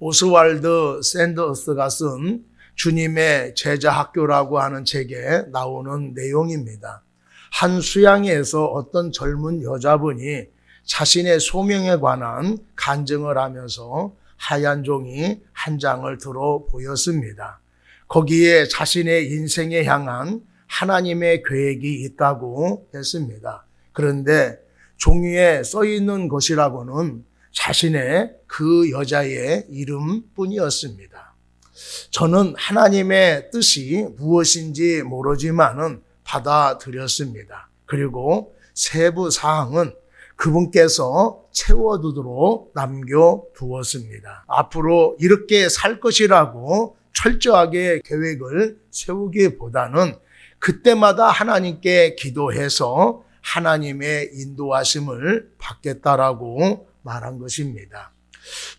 오스왈드 샌더스가 쓴 주님의 제자 학교라고 하는 책에 나오는 내용입니다. 한 수양회에서 어떤 젊은 여자분이 자신의 소명에 관한 간증을 하면서 하얀 종이 한 장을 들어 보였습니다. 거기에 자신의 인생에 향한 하나님의 계획이 있다고 했습니다. 그런데 종이에 써 있는 것이라고는 자신의 그 여자의 이름뿐이었습니다. 저는 하나님의 뜻이 무엇인지 모르지만은 받아들였습니다. 그리고 세부 사항은 그분께서 채워두도록 남겨두었습니다. 앞으로 이렇게 살 것이라고 철저하게 계획을 세우기보다는 그때마다 하나님께 기도해서 하나님의 인도하심을 받겠다라고 말한 것입니다.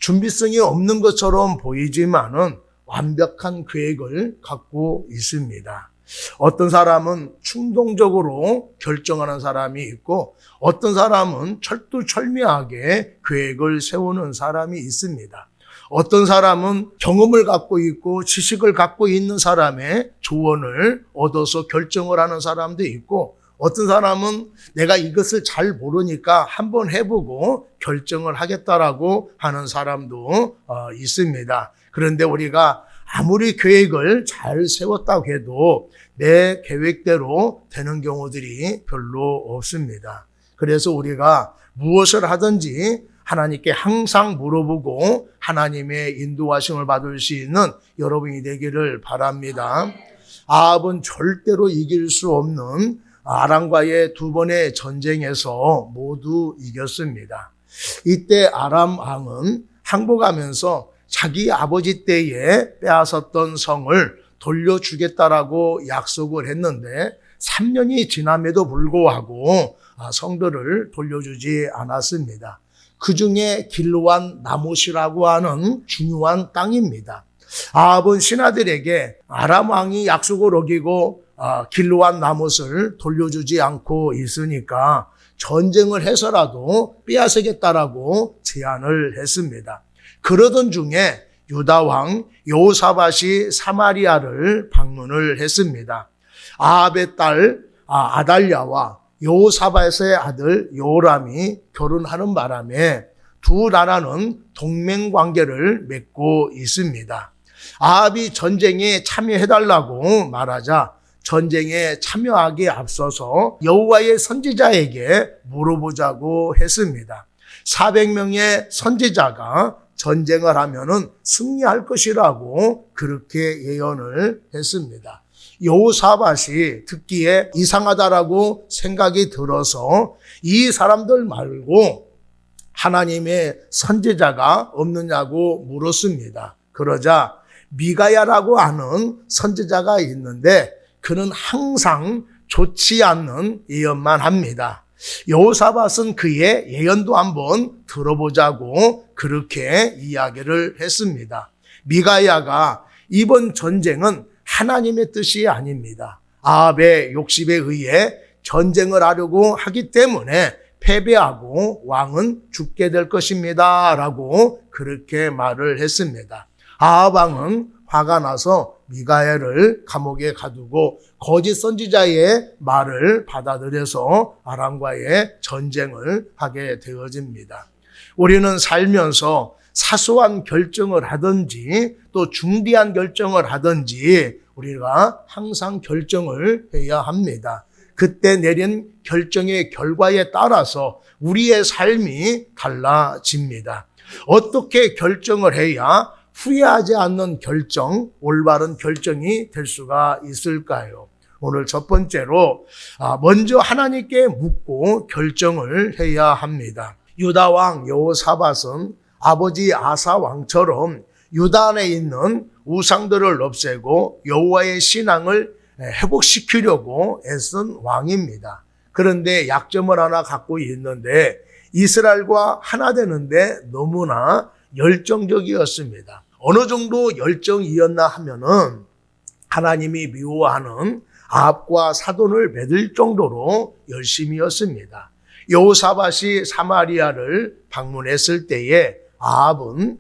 준비성이 없는 것처럼 보이지만은 완벽한 계획을 갖고 있습니다. 어떤 사람은 충동적으로 결정하는 사람이 있고 어떤 사람은 철두철미하게 계획을 세우는 사람이 있습니다. 어떤 사람은 경험을 갖고 있고 지식을 갖고 있는 사람의 조언을 얻어서 결정을 하는 사람도 있고 어떤 사람은 내가 이것을 잘 모르니까 한번 해보고 결정을 하겠다라고 하는 사람도 있습니다. 그런데 우리가 아무리 계획을 잘 세웠다고 해도 내 계획대로 되는 경우들이 별로 없습니다. 그래서 우리가 무엇을 하든지 하나님께 항상 물어보고 하나님의 인도하심을 받을 수 있는 여러분이 되기를 바랍니다. 아합은 절대로 이길 수 없는 아람과의 두 번의 전쟁에서 모두 이겼습니다. 이때 아람 왕은 항복하면서 자기 아버지 때에 빼앗았던 성을 돌려주겠다라고 약속을 했는데 3년이 지남에도 불구하고 성들을 돌려주지 않았습니다. 그 중에 길르완 나못이라고 하는 중요한 땅입니다. 아합은 신하들에게 아람 왕이 약속을 어기고 길르완 나못을 돌려주지 않고 있으니까 전쟁을 해서라도 빼앗으겠다라고 제안을 했습니다. 그러던 중에 유다 왕 여호사밧이 사마리아를 방문을 했습니다. 아합의 딸 아달랴와 여호사밧의 아들 여호람이 결혼하는 바람에 두 나라는 동맹 관계를 맺고 있습니다. 아합이 전쟁에 참여해달라고 말하자 전쟁에 참여하기에 앞서서 여호와의 선지자에게 물어보자고 했습니다. 400명의 선지자가 전쟁을 하면은 승리할 것이라고 그렇게 예언을 했습니다. 여호사밧이 듣기에 이상하다라고 생각이 들어서 이 사람들 말고 하나님의 선지자가 없느냐고 물었습니다. 그러자 미가야라고 하는 선지자가 있는데 그는 항상 좋지 않는 예언만 합니다. 여호사밧은 그의 예언도 한번 들어보자고 그렇게 이야기를 했습니다. 미가야가 이번 전쟁은 하나님의 뜻이 아닙니다. 아합의 욕심에 의해 전쟁을 하려고 하기 때문에 패배하고 왕은 죽게 될 것입니다 라고 그렇게 말을 했습니다. 아합 왕은 화가 나서 미가야를 감옥에 가두고 거짓 선지자의 말을 받아들여서 아람과의 전쟁을 하게 되어집니다. 우리는 살면서 사소한 결정을 하든지 또 중대한 결정을 하든지 우리가 항상 결정을 해야 합니다. 그때 내린 결정의 결과에 따라서 우리의 삶이 달라집니다. 어떻게 결정을 해야 후회하지 않는 결정, 올바른 결정이 될 수가 있을까요? 오늘 첫 번째로 먼저 하나님께 묻고 결정을 해야 합니다. 유다 왕 여호사밧은 아버지 아사 왕처럼 유다 안에 있는 우상들을 없애고 여호와의 신앙을 회복시키려고 애쓴 왕입니다. 그런데 약점을 하나 갖고 있는데 이스라엘과 하나 되는데 너무나 열정적이었습니다. 어느 정도 열정이었나 하면은 하나님이 미워하는 아합과 사돈을 맺을 정도로 열심이었습니다. 여호사밧이 사마리아를 방문했을 때에 아합은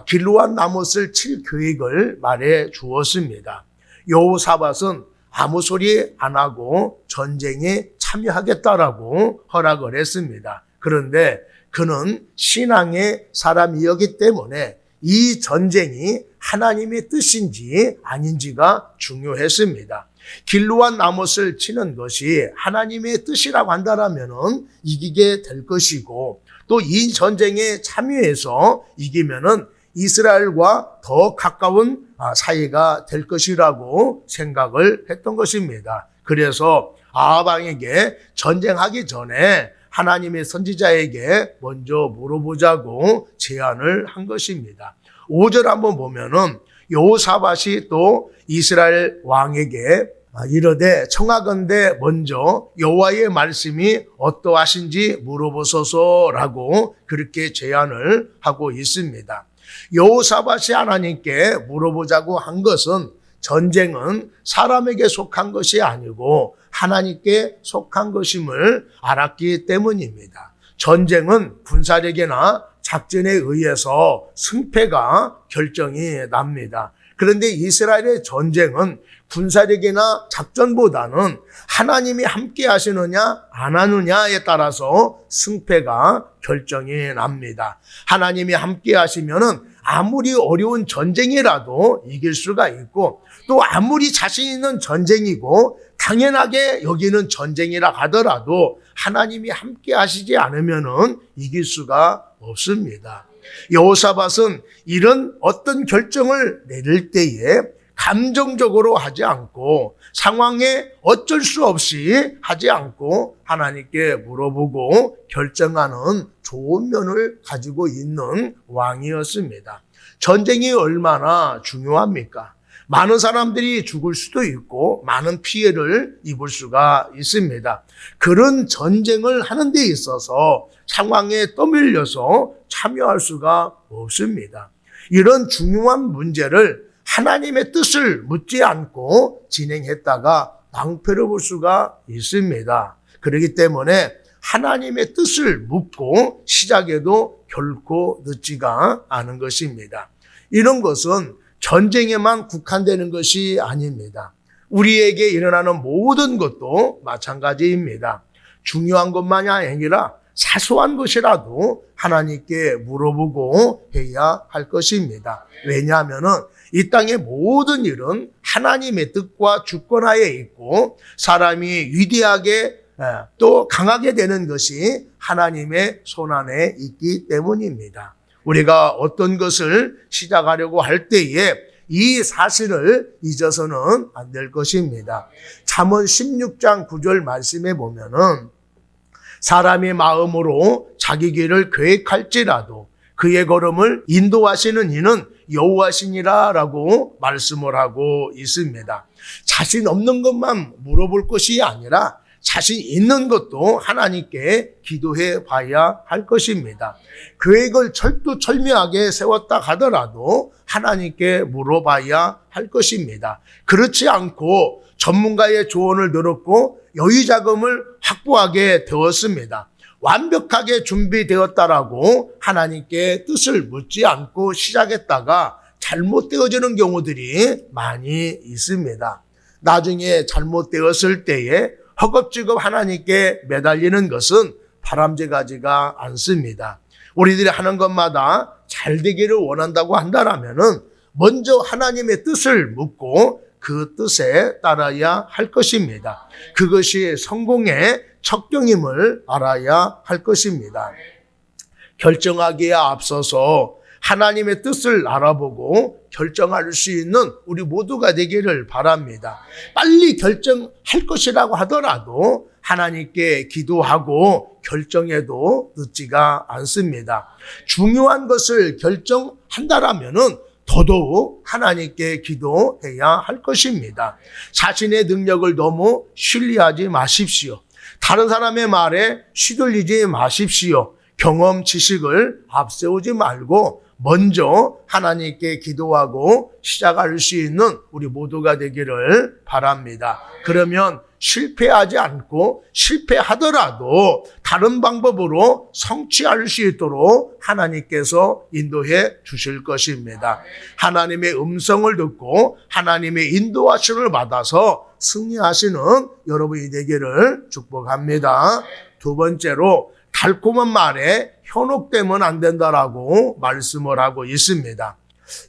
길르완 나못을 칠 계획을 말해 주었습니다. 여호사밧은 아무 소리 안 하고 전쟁에 참여하겠다라고 허락을 했습니다. 그런데 그는 신앙의 사람이었기 때문에 이 전쟁이 하나님의 뜻인지 아닌지가 중요했습니다. 길르완 나못을 치는 것이 하나님의 뜻이라고 한다면 이기게 될 것이고, 또 이 전쟁에 참여해서 이기면은 이스라엘과 더 가까운 사이가 될 것이라고 생각을 했던 것입니다. 그래서 아합 왕에게 전쟁하기 전에 하나님의 선지자에게 먼저 물어보자고 제안을 한 것입니다. 5절 한번 보면은 여호사밧이 또 이스라엘 왕에게 이르되 청하건대 먼저 여호와의 말씀이 어떠하신지 물어보소서라고 그렇게 제안을 하고 있습니다. 여호사밧이 하나님께 물어보자고 한 것은 전쟁은 사람에게 속한 것이 아니고 하나님께 속한 것임을 알았기 때문입니다. 전쟁은 군사력이나 작전에 의해서 승패가 결정이 납니다. 그런데 이스라엘의 전쟁은 군사력이나 작전보다는 하나님이 함께 하시느냐 안 하느냐에 따라서 승패가 결정이 납니다. 하나님이 함께 하시면은 아무리 어려운 전쟁이라도 이길 수가 있고, 또 아무리 자신 있는 전쟁이고 당연하게 여기는 전쟁이라 하더라도 하나님이 함께 하시지 않으면은 이길 수가 없습니다. 여호사밧은 이런 어떤 결정을 내릴 때에 감정적으로 하지 않고 상황에 어쩔 수 없이 하지 않고 하나님께 물어보고 결정하는 좋은 면을 가지고 있는 왕이었습니다. 전쟁이 얼마나 중요합니까? 많은 사람들이 죽을 수도 있고 많은 피해를 입을 수가 있습니다. 그런 전쟁을 하는 데 있어서 상황에 떠밀려서 참여할 수가 없습니다. 이런 중요한 문제를 하나님의 뜻을 묻지 않고 진행했다가 낭패를 볼 수가 있습니다. 그렇기 때문에 하나님의 뜻을 묻고 시작해도 결코 늦지가 않은 것입니다. 이런 것은 전쟁에만 국한되는 것이 아닙니다. 우리에게 일어나는 모든 것도 마찬가지입니다. 중요한 것만이 아니라 사소한 것이라도 하나님께 물어보고 해야 할 것입니다. 왜냐하면은 이 땅의 모든 일은 하나님의 뜻과 주권하에 있고 사람이 위대하게 또 강하게 되는 것이 하나님의 손안에 있기 때문입니다. 우리가 어떤 것을 시작하려고 할 때에 이 사실을 잊어서는 안 될 것입니다. 잠언 16장 9절 말씀에 보면은 사람의 마음으로 자기 길을 계획할지라도 그의 걸음을 인도하시는 이는 여호와시니라라고 말씀을 하고 있습니다. 자신 없는 것만 물어볼 것이 아니라 자신 있는 것도 하나님께 기도해 봐야 할 것입니다. 계획을 철두철미하게 세웠다 하더라도 하나님께 물어봐야 할 것입니다. 그렇지 않고 전문가의 조언을 들었고 여유자금을 확보하게 되었습니다. 완벽하게 준비되었다라고 하나님께 뜻을 묻지 않고 시작했다가 잘못되어지는 경우들이 많이 있습니다. 나중에 잘못되었을 때에 허겁지겁 하나님께 매달리는 것은 바람직하지가 않습니다. 우리들이 하는 것마다 잘 되기를 원한다고 한다면은 먼저 하나님의 뜻을 묻고 그 뜻에 따라야 할 것입니다. 그것이 성공의 척경임을 알아야 할 것입니다. 결정하기에 앞서서 하나님의 뜻을 알아보고 결정할 수 있는 우리 모두가 되기를 바랍니다. 빨리 결정할 것이라고 하더라도 하나님께 기도하고 결정해도 늦지가 않습니다. 중요한 것을 결정한다라면은 더더욱 하나님께 기도해야 할 것입니다. 자신의 능력을 너무 신뢰하지 마십시오. 다른 사람의 말에 시들리지 마십시오. 경험, 지식을 앞세우지 말고 먼저 하나님께 기도하고 시작할 수 있는 우리 모두가 되기를 바랍니다. 그러면 실패하지 않고 실패하더라도 다른 방법으로 성취할 수 있도록 하나님께서 인도해 주실 것입니다. 하나님의 음성을 듣고 하나님의 인도하심을 받아서 승리하시는 여러분이 되기를 축복합니다. 두 번째로 달콤한 말에 현혹되면 안 된다라고 말씀을 하고 있습니다.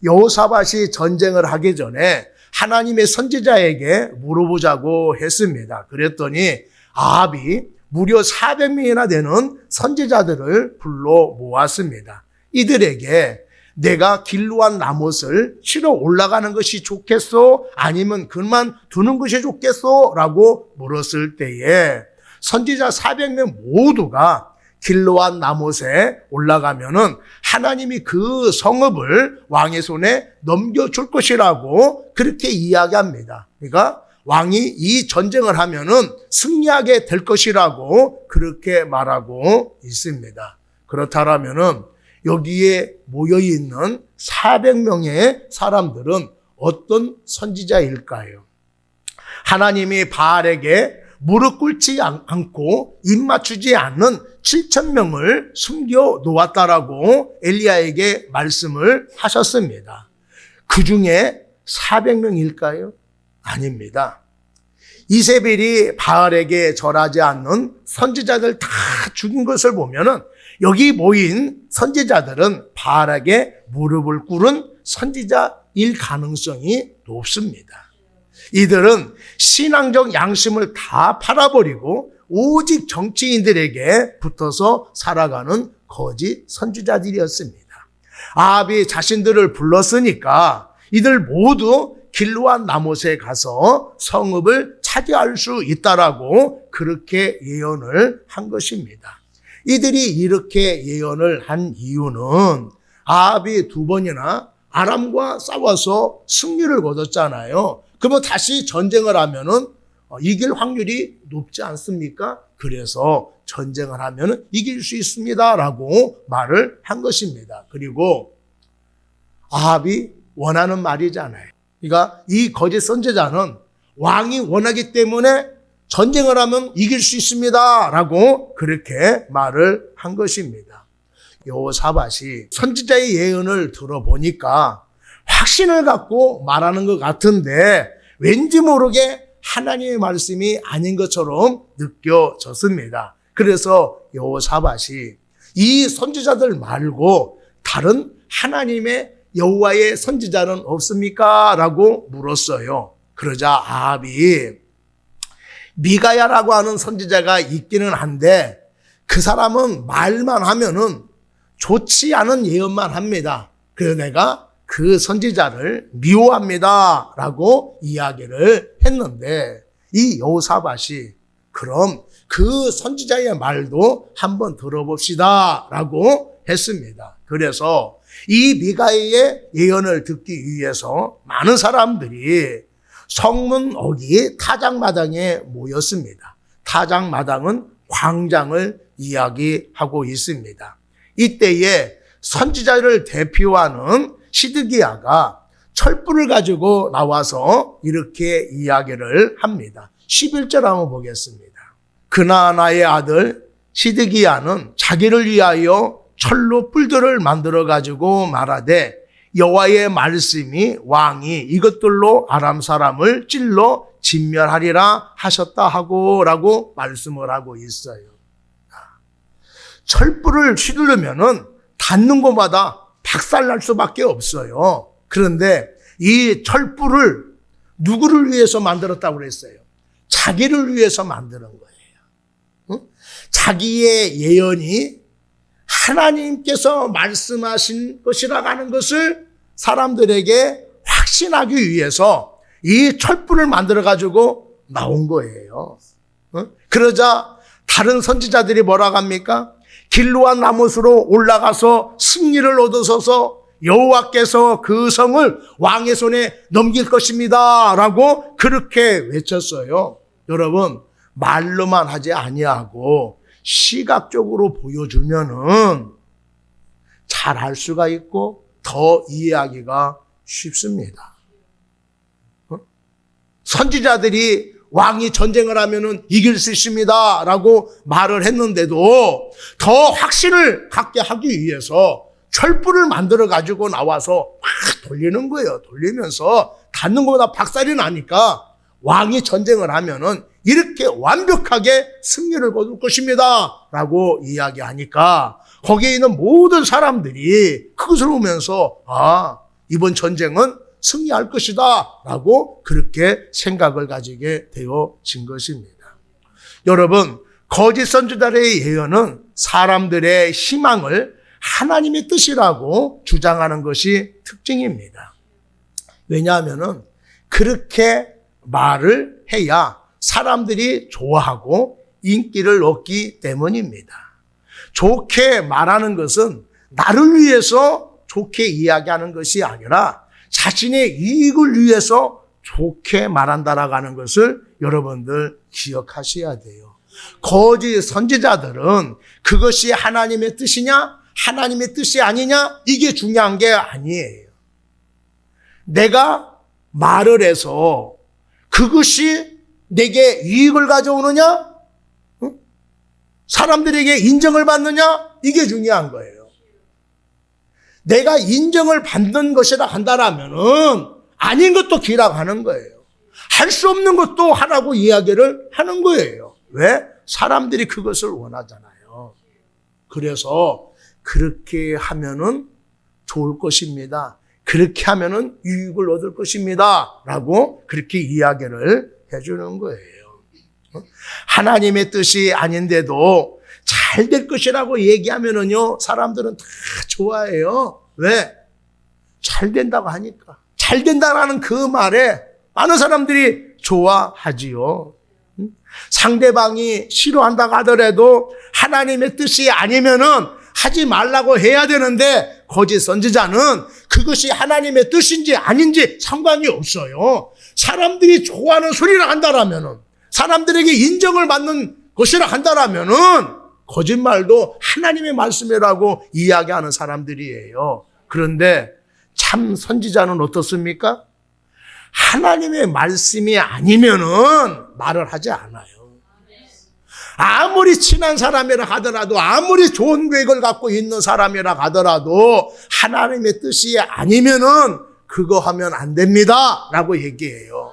여호사밧이 전쟁을 하기 전에 하나님의 선지자에게 물어보자고 했습니다. 그랬더니 아합이 무려 400명이나 되는 선지자들을 불러 모았습니다. 이들에게 내가 길르앗 라못을 치러 올라가는 것이 좋겠소? 아니면 그만 두는 것이 좋겠소? 라고 물었을 때에 선지자 400명 모두가 길르앗 라못에 올라가면은 하나님이 그 성읍을 왕의 손에 넘겨줄 것이라고 그렇게 이야기합니다. 그러니까 왕이 이 전쟁을 하면은 승리하게 될 것이라고 그렇게 말하고 있습니다. 그렇다면은 여기에 모여 있는 400명의 사람들은 어떤 선지자일까요? 하나님이 바알에게 무릎 꿇지 않고 입 맞추지 않는 7,000명을 숨겨 놓았다라고 엘리야에게 말씀을 하셨습니다. 그 중에 400명일까요? 아닙니다. 이세벨이 바알에게 절하지 않는 선지자들 다 죽인 것을 보면은 여기 모인 선지자들은 바알에게 무릎을 꿇은 선지자일 가능성이 높습니다. 이들은 신앙적 양심을 다 팔아버리고 오직 정치인들에게 붙어서 살아가는 거짓 선지자들이었습니다. 아합이 자신들을 불렀으니까 이들 모두 길르앗 라못에 가서 성읍을 차지할 수 있다라고 그렇게 예언을 한 것입니다. 이들이 이렇게 예언을 한 이유는 아합이 2번이나 아람과 싸워서 승리를 거뒀잖아요. 그러면 다시 전쟁을 하면은 이길 확률이 높지 않습니까? 그래서 전쟁을 하면은 이길 수 있습니다라고 말을 한 것입니다. 그리고 아합이 원하는 말이잖아요. 그러니까 이 거짓 선지자는 왕이 원하기 때문에 전쟁을 하면 이길 수 있습니다라고 그렇게 말을 한 것입니다. 여호사밧이 선지자의 예언을 들어보니까 확신을 갖고 말하는 것 같은데 왠지 모르게 하나님의 말씀이 아닌 것처럼 느껴졌습니다. 그래서 여호사밧이 이 선지자들 말고 다른 하나님의 여호와의 선지자는 없습니까? 라고 물었어요. 그러자 아합이 미가야라고 하는 선지자가 있기는 한데 그 사람은 말만 하면은 좋지 않은 예언만 합니다. 그래서 내가 그 선지자를 미워합니다 라고 이야기를 했는데 이 여호사밧이 그럼 그 선지자의 말도 한번 들어봅시다 라고 했습니다. 그래서 이 미가야의 예언을 듣기 위해서 많은 사람들이 성문 어귀 타작마당에 모였습니다. 타작마당은 광장을 이야기하고 있습니다. 이때에 선지자를 대표하는 시드기야가 철불을 가지고 나와서 이렇게 이야기를 합니다. 11절 한번 보겠습니다. 그나아나의 아들 시드기야는 자기를 위하여 철로 뿔들을 만들어 가지고 말하되 여호와의 말씀이 왕이 이것들로 아람 사람을 찔러 진멸하리라 하셨다 하고 라고 말씀을 하고 있어요. 철불을 휘두르면은 닿는 곳마다 박살날 수밖에 없어요. 그런데 이 철불을 누구를 위해서 만들었다고 그랬어요? 자기를 위해서 만드는 거예요. 자기의 예언이 하나님께서 말씀하신 것이라고 하는 것을 사람들에게 확신하기 위해서 이 철불을 만들어가지고 나온 거예요. 그러자 다른 선지자들이 뭐라고 합니까? 길르앗 라못으로 올라가서 승리를 얻어서서 여호와께서 그 성을 왕의 손에 넘길 것입니다 라고 그렇게 외쳤어요. 여러분, 말로만 하지 아니하고 시각적으로 보여주면은 잘 알 수가 있고 더 이해하기가 쉽습니다. 선지자들이 왕이 전쟁을 하면은 이길 수 있습니다 라고 말을 했는데도 더 확신을 갖게 하기 위해서 철불을 만들어 가지고 나와서 막 돌리는 거예요. 돌리면서 닿는 것보다 박살이 나니까 왕이 전쟁을 하면은 이렇게 완벽하게 승리를 거둘 것입니다 라고 이야기하니까 거기에 있는 모든 사람들이 그것을 보면서 이번 전쟁은 승리할 것이다 라고 그렇게 생각을 가지게 되어진 것입니다. 여러분, 거짓 선지자들의 예언은 사람들의 희망을 하나님의 뜻이라고 주장하는 것이 특징입니다. 왜냐하면 그렇게 말을 해야 사람들이 좋아하고 인기를 얻기 때문입니다. 좋게 말하는 것은 나를 위해서 좋게 이야기하는 것이 아니라 자신의 이익을 위해서 좋게 말한다라고 하는 것을 여러분들 기억하셔야 돼요. 거짓 선지자들은 그것이 하나님의 뜻이냐 하나님의 뜻이 아니냐 이게 중요한 게 아니에요. 내가 말을 해서 그것이 내게 이익을 가져오느냐 사람들에게 인정을 받느냐 이게 중요한 거예요. 내가 인정을 받는 것이라 한다라면은 아닌 것도 기라고 하는 거예요. 할 수 없는 것도 하라고 이야기를 하는 거예요. 왜? 사람들이 그것을 원하잖아요. 그래서 그렇게 하면은 좋을 것입니다. 그렇게 하면은 유익을 얻을 것입니다. 라고 그렇게 이야기를 해주는 거예요. 하나님의 뜻이 아닌데도 잘 될 것이라고 얘기하면은요, 사람들은 다 좋아해요. 왜? 잘 된다고 하니까. 잘 된다라는 그 말에 많은 사람들이 좋아하지요. 상대방이 싫어한다고 하더라도 하나님의 뜻이 아니면은 하지 말라고 해야 되는데 거짓 선지자는 그것이 하나님의 뜻인지 아닌지 상관이 없어요. 사람들이 좋아하는 소리를 한다라면은 사람들에게 인정을 받는 것이라 한다라면은 거짓말도 하나님의 말씀이라고 이야기하는 사람들이에요. 그런데 참 선지자는 어떻습니까? 하나님의 말씀이 아니면은 말을 하지 않아요. 아무리 친한 사람이라 하더라도 아무리 좋은 계획을 갖고 있는 사람이라 하더라도 하나님의 뜻이 아니면은 그거 하면 안 됩니다 라고 얘기해요.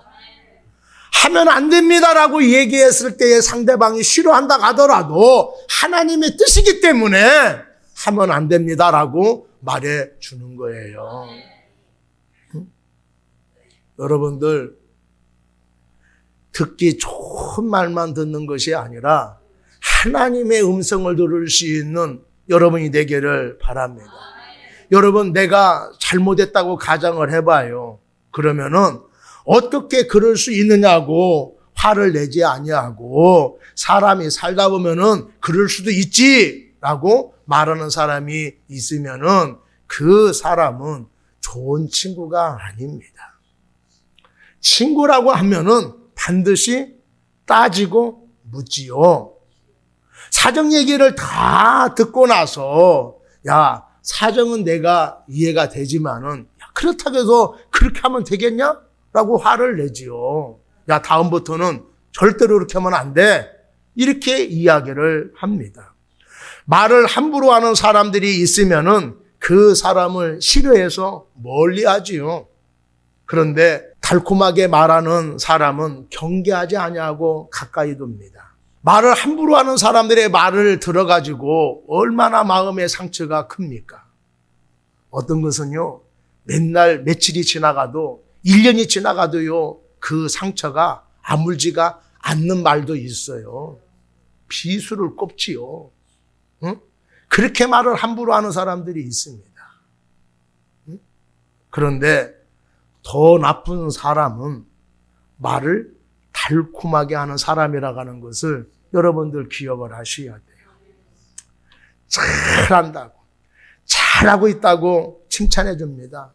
하면 안 됩니다 라고 얘기했을 때에 상대방이 싫어한다 하더라도 하나님의 뜻이기 때문에 하면 안 됩니다 라고 말해 주는 거예요. 여러분들, 듣기 좋은 말만 듣는 것이 아니라 하나님의 음성을 들을 수 있는 여러분이 되기를 바랍니다. 여러분, 내가 잘못했다고 가정을 해봐요. 그러면은 어떻게 그럴 수 있느냐고 화를 내지 아니하고 사람이 살다 보면은 그럴 수도 있지라고 말하는 사람이 있으면은 그 사람은 좋은 친구가 아닙니다. 친구라고 하면은 반드시 따지고 묻지요. 사정 얘기를 다 듣고 나서 야, 사정은 내가 이해가 되지만은 그렇다고 해서 그렇게 하면 되겠냐? 라고 화를 내지요. 야, 다음부터는 절대로 그렇게 하면 안 돼. 이렇게 이야기를 합니다. 말을 함부로 하는 사람들이 있으면은 그 사람을 싫어해서 멀리 하지요. 그런데 달콤하게 말하는 사람은 경계하지 아니하고 가까이 둡니다. 말을 함부로 하는 사람들의 말을 들어가지고 얼마나 마음의 상처가 큽니까? 어떤 것은요, 맨날 며칠이 지나가도 1년이 지나가도요, 그 상처가 아물지가 않는 말도 있어요. 비수를 꼽지요. 응? 그렇게 말을 함부로 하는 사람들이 있습니다. 응? 그런데 더 나쁜 사람은 말을 달콤하게 하는 사람이라고 하는 것을 여러분들 기억을 하셔야 돼요. 잘한다고, 잘하고 있다고 칭찬해 줍니다.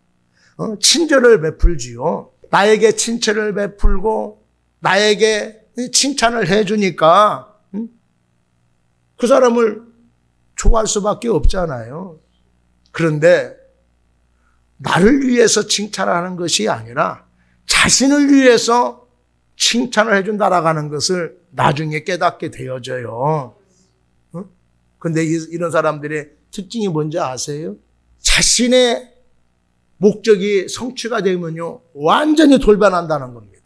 친절을 베풀지요. 나에게 친절을 베풀고 나에게 칭찬을 해주니까 그 사람을 좋아할 수밖에 없잖아요. 그런데 나를 위해서 칭찬하는 것이 아니라 자신을 위해서 칭찬을 해준다라는 것을 나중에 깨닫게 되어져요. 근데 이런 사람들의 특징이 뭔지 아세요? 자신의 목적이 성취가 되면요, 완전히 돌변한다는 겁니다.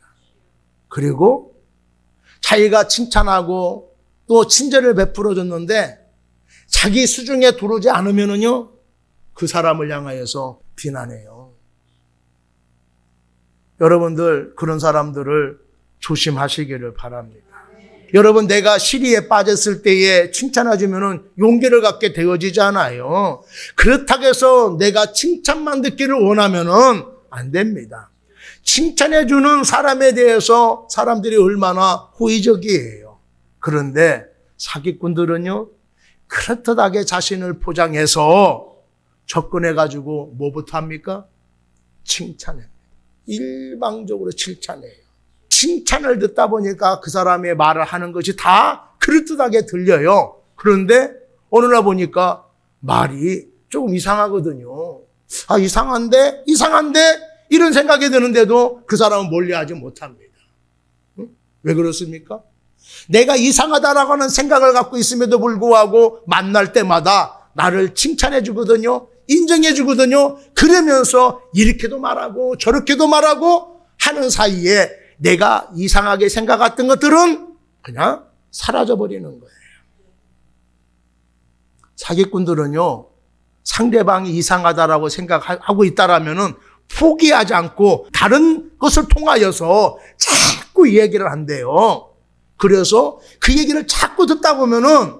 그리고 자기가 칭찬하고 또 친절을 베풀어 줬는데 자기 수중에 들어오지 않으면은요, 그 사람을 향하여서 비난해요. 여러분들 그런 사람들을 조심하시기를 바랍니다. 여러분, 내가 시리에 빠졌을 때에 칭찬해주면은 용기를 갖게 되어지잖아요. 그렇다고 해서 내가 칭찬만 듣기를 원하면은 안 됩니다. 칭찬해주는 사람에 대해서 사람들이 얼마나 호의적이에요. 그런데 사기꾼들은요, 그렇듯하게 자신을 포장해서 접근해가지고 뭐부터 합니까? 칭찬해요. 일방적으로 칭찬해요. 칭찬을 듣다 보니까 그 사람의 말을 하는 것이 다 그럴듯하게 들려요. 그런데 어느 날 보니까 말이 조금 이상하거든요. 아, 이상한데? 이런 생각이 드는데도 그 사람은 멀리하지 못합니다. 왜 그렇습니까? 내가 이상하다라고 하는 생각을 갖고 있음에도 불구하고 만날 때마다 나를 칭찬해 주거든요. 인정해 주거든요. 그러면서 이렇게도 말하고 저렇게도 말하고 하는 사이에 내가 이상하게 생각했던 것들은 그냥 사라져버리는 거예요. 사기꾼들은요, 상대방이 이상하다라고 생각하고 있다라면은 포기하지 않고 다른 것을 통하여서 자꾸 이 얘기를 한대요. 그래서 그 얘기를 자꾸 듣다 보면은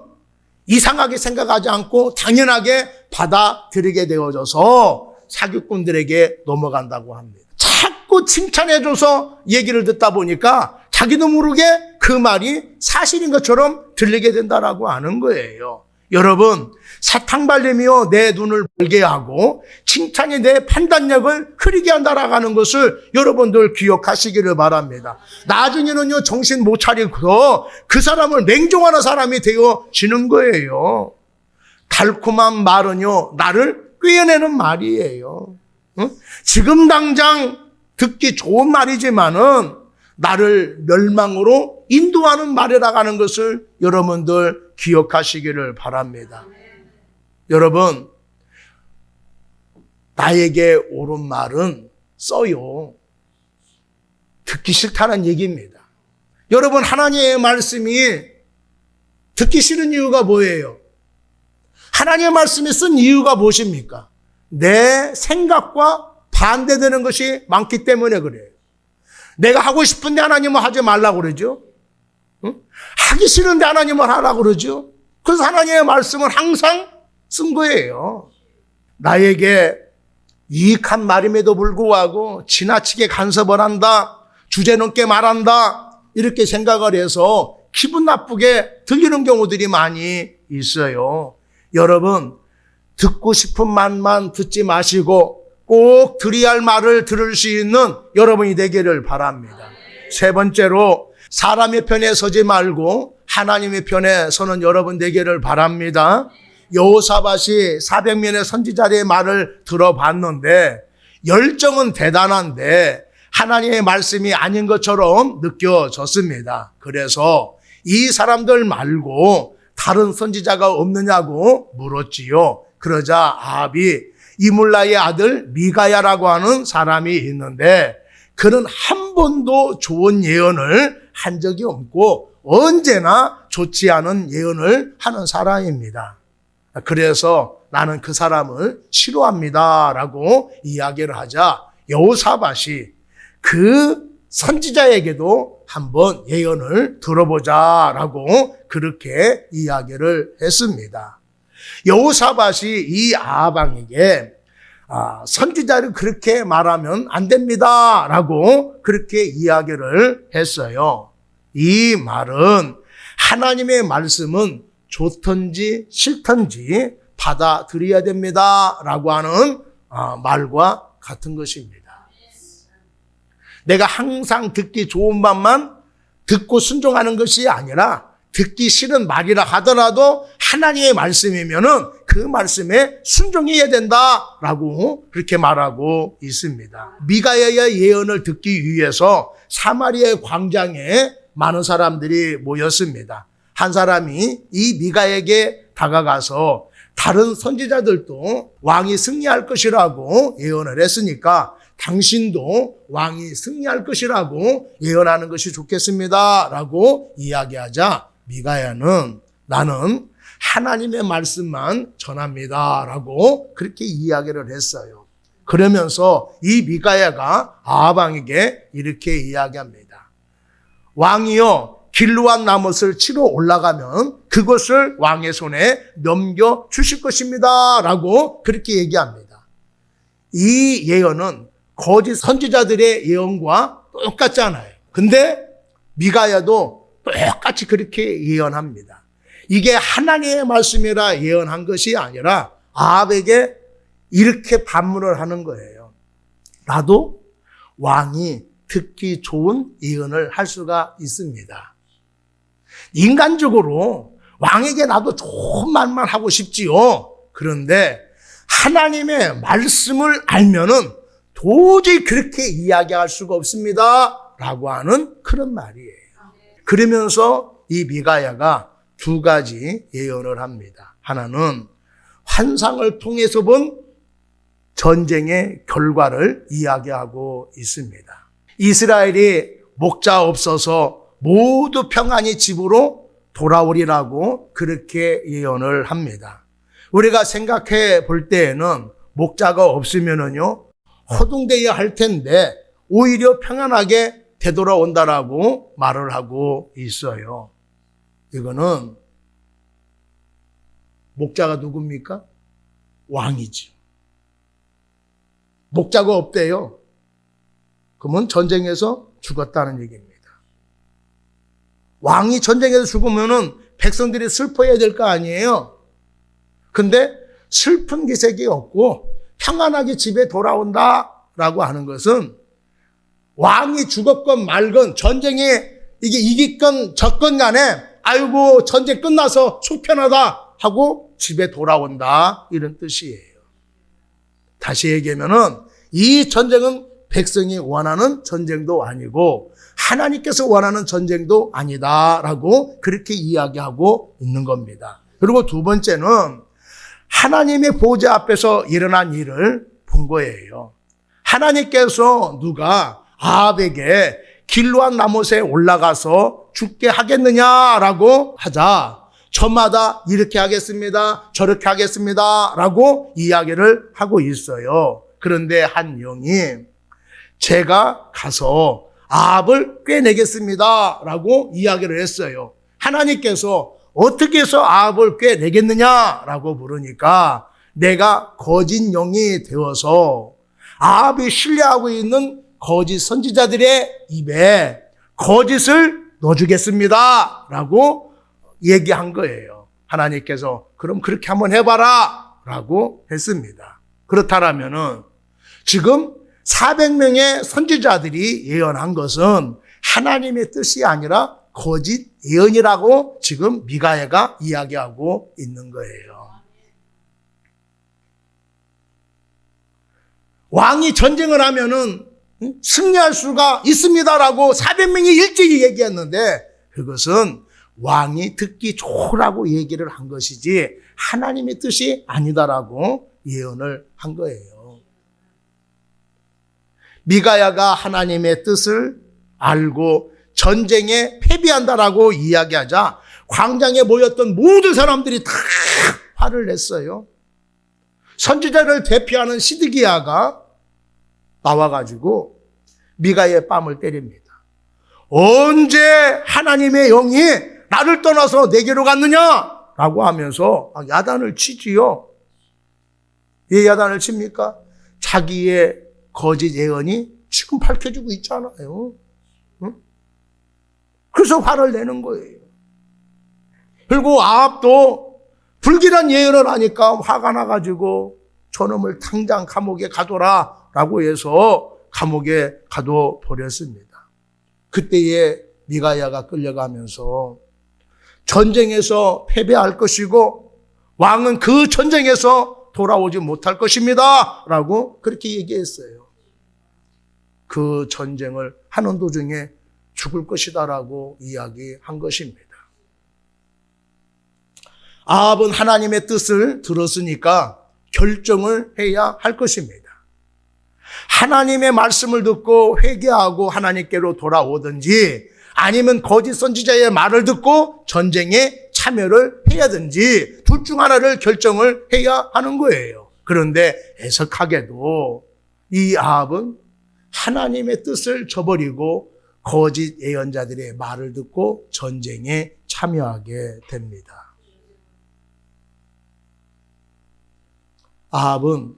이상하게 생각하지 않고 당연하게 받아들이게 되어져서 사기꾼들에게 넘어간다고 합니다. 자꾸 칭찬해줘서 얘기를 듣다 보니까 자기도 모르게 그 말이 사실인 것처럼 들리게 된다라고 하는 거예요. 여러분, 사탕발림이요, 내 눈을 멀게 하고 칭찬이 내 판단력을 흐리게 한다라고 하는 것을 여러분들 기억하시기를 바랍니다. 나중에는요, 정신 못 차리고 그 사람을 맹종하는 사람이 되어지는 거예요. 달콤한 말은요, 나를 꿰어내는 말이에요. 지금 당장 듣기 좋은 말이지만은 나를 멸망으로 인도하는 말이라고 하는 것을 여러분들 기억하시기를 바랍니다. 여러분, 나에게 옳은 말은 써요. 듣기 싫다는 얘기입니다. 여러분, 하나님의 말씀이 듣기 싫은 이유가 뭐예요? 하나님의 말씀이 쓴 이유가 무엇입니까? 내 생각과 반대되는 것이 많기 때문에 그래요. 내가 하고 싶은데 하나님은 하지 말라고 그러죠. 하기 싫은데 하나님은 하라고 그러죠. 그래서 하나님의 말씀은 항상 쓴 거예요. 나에게 유익한 말임에도 불구하고 지나치게 간섭을 한다, 주제넘게 말한다, 이렇게 생각을 해서 기분 나쁘게 들리는 경우들이 많이 있어요. 여러분, 듣고 싶은 말만 듣지 마시고 꼭 들어야 할 말을 들을 수 있는 여러분이 되기를 바랍니다. 세 번째로, 사람의 편에 서지 말고 하나님의 편에 서는 여러분 되기를 바랍니다. 여호사밧이 400명의 선지자들의 말을 들어봤는데 열정은 대단한데 하나님의 말씀이 아닌 것처럼 느껴졌습니다. 그래서 이 사람들 말고 다른 선지자가 없느냐고 물었지요. 그러자 아합이 이물라의 아들 미가야라고 하는 사람이 있는데 그는 한 번도 좋은 예언을 한 적이 없고 언제나 좋지 않은 예언을 하는 사람입니다. 그래서 나는 그 사람을 싫어합니다라고 이야기를 하자 여호사밧이 그 선지자에게도 한번 예언을 들어보자라고 그렇게 이야기를 했습니다. 여호사밧이 이 아합 왕에게 선지자를 그렇게 말하면 안 됩니다라고 그렇게 이야기를 했어요. 이 말은 하나님의 말씀은 좋든지 싫든지 받아들여야 됩니다라고 하는 말과 같은 것입니다. 내가 항상 듣기 좋은 말만 듣고 순종하는 것이 아니라 듣기 싫은 말이라 하더라도 하나님의 말씀이면은 그 말씀에 순종해야 된다라고 그렇게 말하고 있습니다. 미가야의 예언을 듣기 위해서 사마리아의 광장에 많은 사람들이 모였습니다. 한 사람이 이 미가에게 다가가서 다른 선지자들도 왕이 승리할 것이라고 예언을 했으니까 당신도 왕이 승리할 것이라고 예언하는 것이 좋겠습니다 라고 이야기하자 미가야는 나는 하나님의 말씀만 전합니다 라고 그렇게 이야기를 했어요. 그러면서 이 미가야가 아합 왕에게 이렇게 이야기합니다. 왕이여 길르앗 나못을 치러 올라가면 그것을 왕의 손에 넘겨 주실 것입니다 라고 그렇게 얘기합니다. 이 예언은 거짓 선지자들의 예언과 똑같잖아요. 근데 미가야도 똑같이 그렇게 예언합니다. 이게 하나님의 말씀이라 예언한 것이 아니라 아합에게 이렇게 반문을 하는 거예요. 나도 왕이 듣기 좋은 예언을 할 수가 있습니다. 인간적으로 왕에게 나도 좋은 말만 하고 싶지요. 그런데 하나님의 말씀을 알면은 도저히 그렇게 이야기할 수가 없습니다 라고 하는 그런 말이에요. 그러면서 이 미가야가 두 가지 예언을 합니다. 하나는 환상을 통해서 본 전쟁의 결과를 이야기하고 있습니다. 이스라엘이 목자 없어서 모두 평안히 집으로 돌아오리라고 그렇게 예언을 합니다. 우리가 생각해 볼 때에는 목자가 없으면은요, 허둥대야 할 텐데 오히려 평안하게 되돌아온다라고 말을 하고 있어요. 이거는 목자가 누굽니까? 왕이죠. 목자가 없대요. 그러면 전쟁에서 죽었다는 얘기입니다. 왕이 전쟁에서 죽으면은 백성들이 슬퍼해야 될 거 아니에요. 근데 슬픈 기색이 없고 평안하게 집에 돌아온다라고 하는 것은 왕이 죽었건 말건 전쟁에 이게 이기건 졌건 간에 아이고 전쟁 끝나서 속편하다 하고 집에 돌아온다 이런 뜻이에요. 다시 얘기하면은 이 전쟁은 백성이 원하는 전쟁도 아니고 하나님께서 원하는 전쟁도 아니다라고 그렇게 이야기하고 있는 겁니다. 그리고 두 번째는 하나님의 보좌 앞에서 일어난 일을 본 거예요. 하나님께서 누가 아합에게 길르앗 나못에 올라가서 죽게 하겠느냐라고 하자 저마다 이렇게 하겠습니다. 저렇게 하겠습니다. 라고 이야기를 하고 있어요. 그런데 한 영이 제가 가서 아합을 꿰내겠습니다. 라고 이야기를 했어요. 하나님께서 어떻게 해서 아합을 꿰내겠느냐라고 물으니까 내가 거짓 영이 되어서 아합이 신뢰하고 있는 거짓 선지자들의 입에 거짓을 넣어주겠습니다. 라고 얘기한 거예요. 하나님께서 그럼 그렇게 한번 해봐라. 라고 했습니다. 그렇다면은 지금 400명의 선지자들이 예언한 것은 하나님의 뜻이 아니라 거짓 예언이라고 지금 미가야가 이야기하고 있는 거예요. 왕이 전쟁을 하면은 승리할 수가 있습니다라고 400명이 일찍이 얘기했는데 그것은 왕이 듣기 좋으라고 얘기를 한 것이지 하나님의 뜻이 아니다라고 예언을 한 거예요. 미가야가 하나님의 뜻을 알고 전쟁에 패배한다라고 이야기하자 광장에 모였던 모든 사람들이 다 화를 냈어요. 선지자를 대표하는 시드기야가 나와가지고 미가야의 뺨을 때립니다. 언제 하나님의 영이 나를 떠나서 내게로 갔느냐라고 하면서 야단을 치지요. 왜 야단을 칩니까? 자기의 거짓 예언이 지금 밝혀지고 있잖아요. 응? 그래서 화를 내는 거예요. 그리고 아합도 불길한 예언을 하니까 화가 나가지고 저놈을 당장 감옥에 가둬라라고 해서 감옥에 가둬버렸습니다. 그때에 미가야가 끌려가면서 전쟁에서 패배할 것이고 왕은 그 전쟁에서 돌아오지 못할 것입니다. 라고 그렇게 얘기했어요. 그 전쟁을 하는 도중에 죽을 것이다 라고 이야기한 것입니다. 아합은 하나님의 뜻을 들었으니까 결정을 해야 할 것입니다. 하나님의 말씀을 듣고 회개하고 하나님께로 돌아오든지 아니면 거짓 선지자의 말을 듣고 전쟁에 참여를 해야든지 둘 중 하나를 결정을 해야 하는 거예요. 그런데 애석하게도 이 아합은 하나님의 뜻을 저버리고 거짓 예언자들의 말을 듣고 전쟁에 참여하게 됩니다. 아합은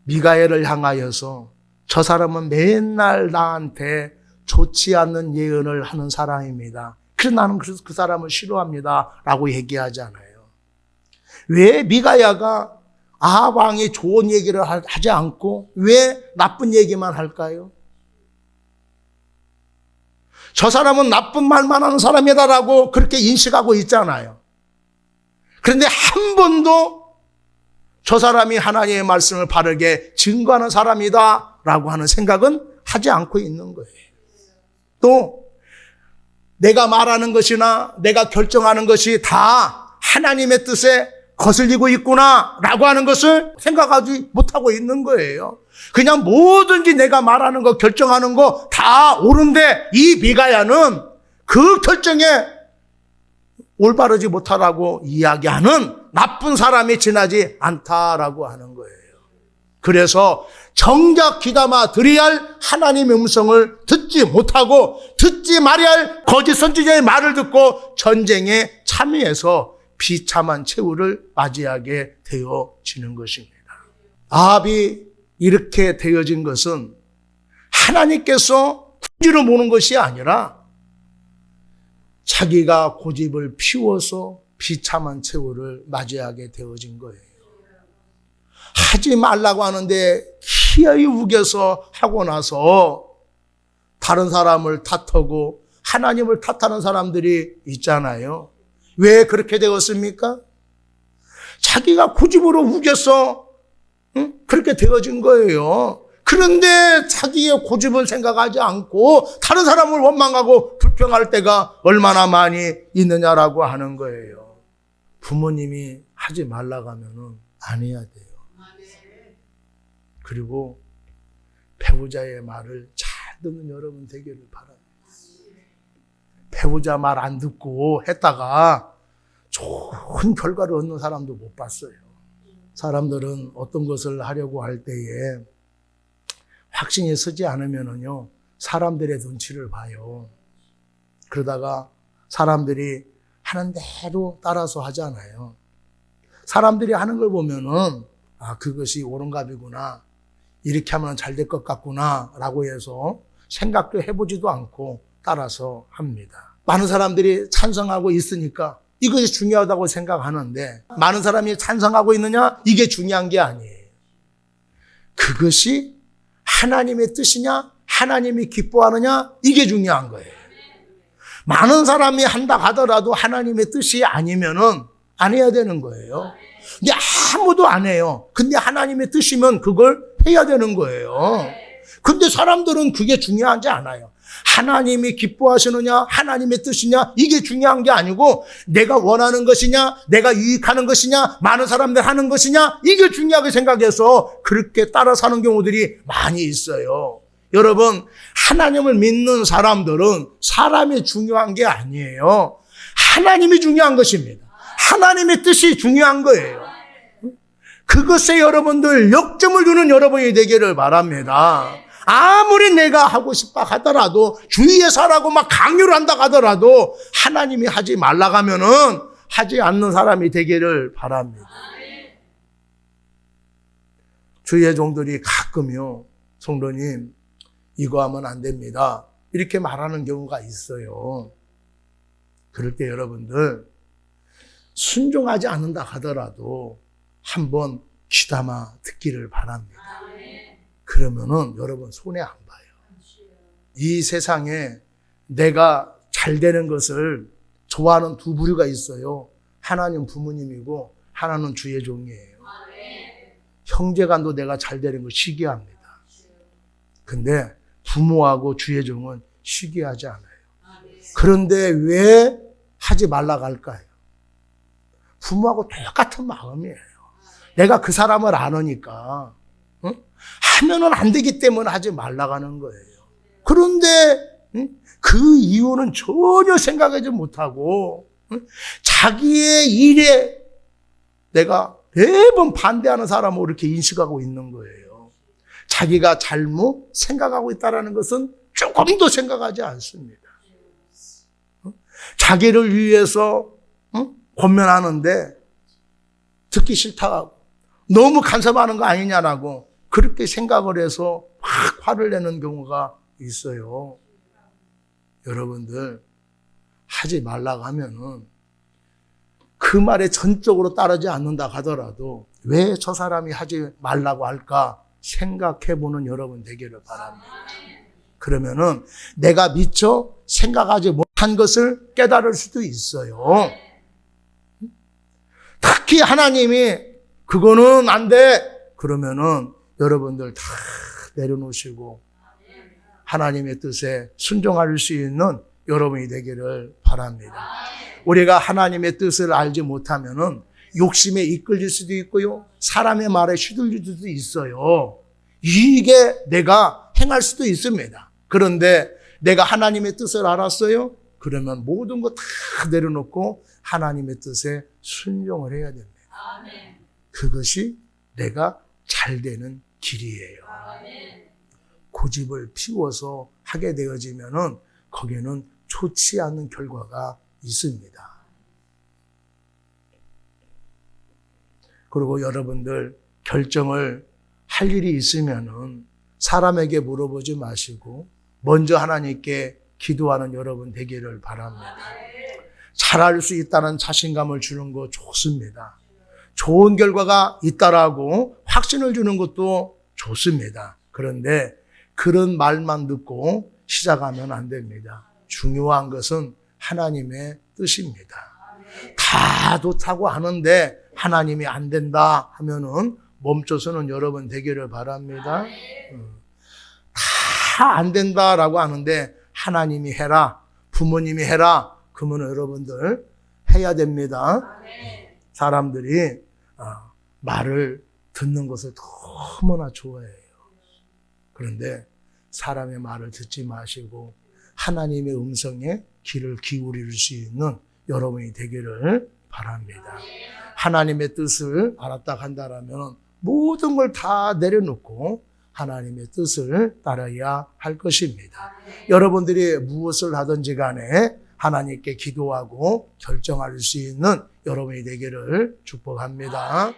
미가엘을 향하여서 저 사람은 맨날 나한테 좋지 않는 예언을 하는 사람입니다. 그래서 나는 그 사람을 싫어합니다. 라고 얘기하잖아요. 왜 미가야가 아합 왕이 좋은 얘기를 하지 않고 왜 나쁜 얘기만 할까요? 저 사람은 나쁜 말만 하는 사람이다라고 그렇게 인식하고 있잖아요. 그런데 한 번도 저 사람이 하나님의 말씀을 바르게 증거하는 사람이다라고 하는 생각은 하지 않고 있는 거예요. 또 내가 말하는 것이나 내가 결정하는 것이 다 하나님의 뜻에 거슬리고 있구나라고 하는 것을 생각하지 못하고 있는 거예요. 그냥 뭐든지 내가 말하는 거, 결정하는 거 다 옳은데 이 미가야는 그 결정에 올바르지 못하라고 이야기하는 나쁜 사람이 지나지 않다라고 하는 거예요. 그래서 정작 귀담아 들어야 할 하나님의 음성을 듣지 못하고 듣지 말아야 할 거짓 선지자의 말을 듣고 전쟁에 참여해서 비참한 최후를 맞이하게 되어지는 것입니다. 아합이 이렇게 되어진 것은 하나님께서 궁지로 모는 것이 아니라 자기가 고집을 피워서 비참한 최후를 맞이하게 되어진 거예요. 하지 말라고 하는데 기어이 우겨서 하고 나서 다른 사람을 탓하고 하나님을 탓하는 사람들이 있잖아요. 왜 그렇게 되었습니까? 자기가 고집으로 우겨서 그렇게 되어진 거예요. 그런데 자기의 고집을 생각하지 않고 다른 사람을 원망하고 불평할 때가 얼마나 많이 있느냐라고 하는 거예요. 부모님이 하지 말라고 하면은 안 해야 돼요. 그리고 배우자의 말을 잘 듣는 여러분 되기를 바랍니다. 배우자 말 안 듣고 했다가 좋은 결과를 얻는 사람도 못 봤어요. 사람들은 어떤 것을 하려고 할 때에 확신이 서지 않으면은요, 사람들의 눈치를 봐요. 그러다가 사람들이 하는 대로 따라서 하잖아요. 사람들이 하는 걸 보면은, 아, 그것이 옳은갑이구나. 이렇게 하면 잘 될 것 같구나. 라고 해서 생각도 해보지도 않고 따라서 합니다. 많은 사람들이 찬성하고 있으니까 이것이 중요하다고 생각하는데 많은 사람이 찬성하고 있느냐? 이게 중요한 게 아니에요. 그것이 하나님의 뜻이냐? 하나님이 기뻐하느냐? 이게 중요한 거예요. 많은 사람이 한다 하더라도 하나님의 뜻이 아니면은 안 해야 되는 거예요. 근데 아무도 안 해요. 근데 하나님의 뜻이면 그걸 해야 되는 거예요. 근데 사람들은 그게 중요하지 않아요. 하나님이 기뻐하시느냐, 하나님의 뜻이냐, 이게 중요한 게 아니고 내가 원하는 것이냐, 내가 유익하는 것이냐, 많은 사람들 하는 것이냐, 이게 중요하게 생각해서 그렇게 따라 사는 경우들이 많이 있어요. 여러분, 하나님을 믿는 사람들은 사람이 중요한 게 아니에요. 하나님이 중요한 것입니다. 하나님의 뜻이 중요한 거예요. 그것에 여러분들 역점을 두는 여러분이 되기를 바랍니다. 아무리 내가 하고 싶다 하더라도 주위에서 하라고 막 강요를 한다 하더라도 하나님이 하지 말라고 하면은 하지 않는 사람이 되기를 바랍니다. 주위의 종들이 가끔요, 성도님 이거 하면 안 됩니다, 이렇게 말하는 경우가 있어요. 그럴 때 여러분들 순종하지 않는다 하더라도 한번 귀담아 듣기를 바랍니다. 그러면은 여러분 손해 안 봐요. 이 세상에 내가 잘 되는 것을 좋아하는 두 부류가 있어요. 하나는 부모님이고 하나는 주의 종이에요. 형제간도 내가 잘 되는 거 시기합니다. 근데 부모하고 주의 종은 시기하지 않아요. 그런데 왜 하지 말라고 할까요? 부모하고 똑같은 마음이에요. 내가 그 사람을 아느니까 하면은 안 되기 때문에 하지 말라고 하는 거예요. 그런데 그 이유는 전혀 생각하지 못하고 자기의 일에 내가 매번 반대하는 사람을 이렇게 인식하고 있는 거예요. 자기가 잘못 생각하고 있다는 것은 조금도 생각하지 않습니다. 자기를 위해서 권면하는데 듣기 싫다고 너무 간섭하는 거 아니냐라고 그렇게 생각을 해서 확 화를 내는 경우가 있어요. 여러분들 하지 말라고 하면은 그 말에 전적으로 따르지 않는다 하더라도 왜 저 사람이 하지 말라고 할까 생각해보는 여러분 되기를 바랍니다. 그러면은 내가 미처 생각하지 못한 것을 깨달을 수도 있어요. 특히 하나님이 그거는 안 돼. 그러면은 여러분들 다 내려놓으시고 하나님의 뜻에 순종할 수 있는 여러분이 되기를 바랍니다. 우리가 하나님의 뜻을 알지 못하면은 욕심에 이끌릴 수도 있고요. 사람의 말에 휘둘릴 수도 있어요. 이게 내가 행할 수도 있습니다. 그런데 내가 하나님의 뜻을 알았어요? 그러면 모든 거 다 내려놓고 하나님의 뜻에 순종을 해야 됩니다. 그것이 내가 잘 되는 길이에요. 고집을 피워서 하게 되어지면은 거기에는 좋지 않은 결과가 있습니다. 그리고 여러분들 결정을 할 일이 있으면은 사람에게 물어보지 마시고 먼저 하나님께 기도하는 여러분 되기를 바랍니다. 잘할 수 있다는 자신감을 주는 거 좋습니다. 좋은 결과가 있다라고 확신을 주는 것도 좋습니다. 그런데 그런 말만 듣고 시작하면 안 됩니다. 중요한 것은 하나님의 뜻입니다. 다 좋다고 하는데 하나님이 안 된다 하면은 멈춰서는 여러분 되기를 바랍니다. 다 안 된다라고 하는데 하나님이 해라, 부모님이 해라, 그러면 여러분들 해야 됩니다. 사람들이 말을 듣는 것을 너무나 좋아해요. 그런데 사람의 말을 듣지 마시고 하나님의 음성에 귀를 기울일 수 있는 여러분이 되기를 바랍니다. 하나님의 뜻을 알았다 한다면 모든 걸 다 내려놓고 하나님의 뜻을 따라야 할 것입니다. 여러분들이 무엇을 하든지 간에 하나님께 기도하고 결정할 수 있는 여러분이 되기를 축복합니다.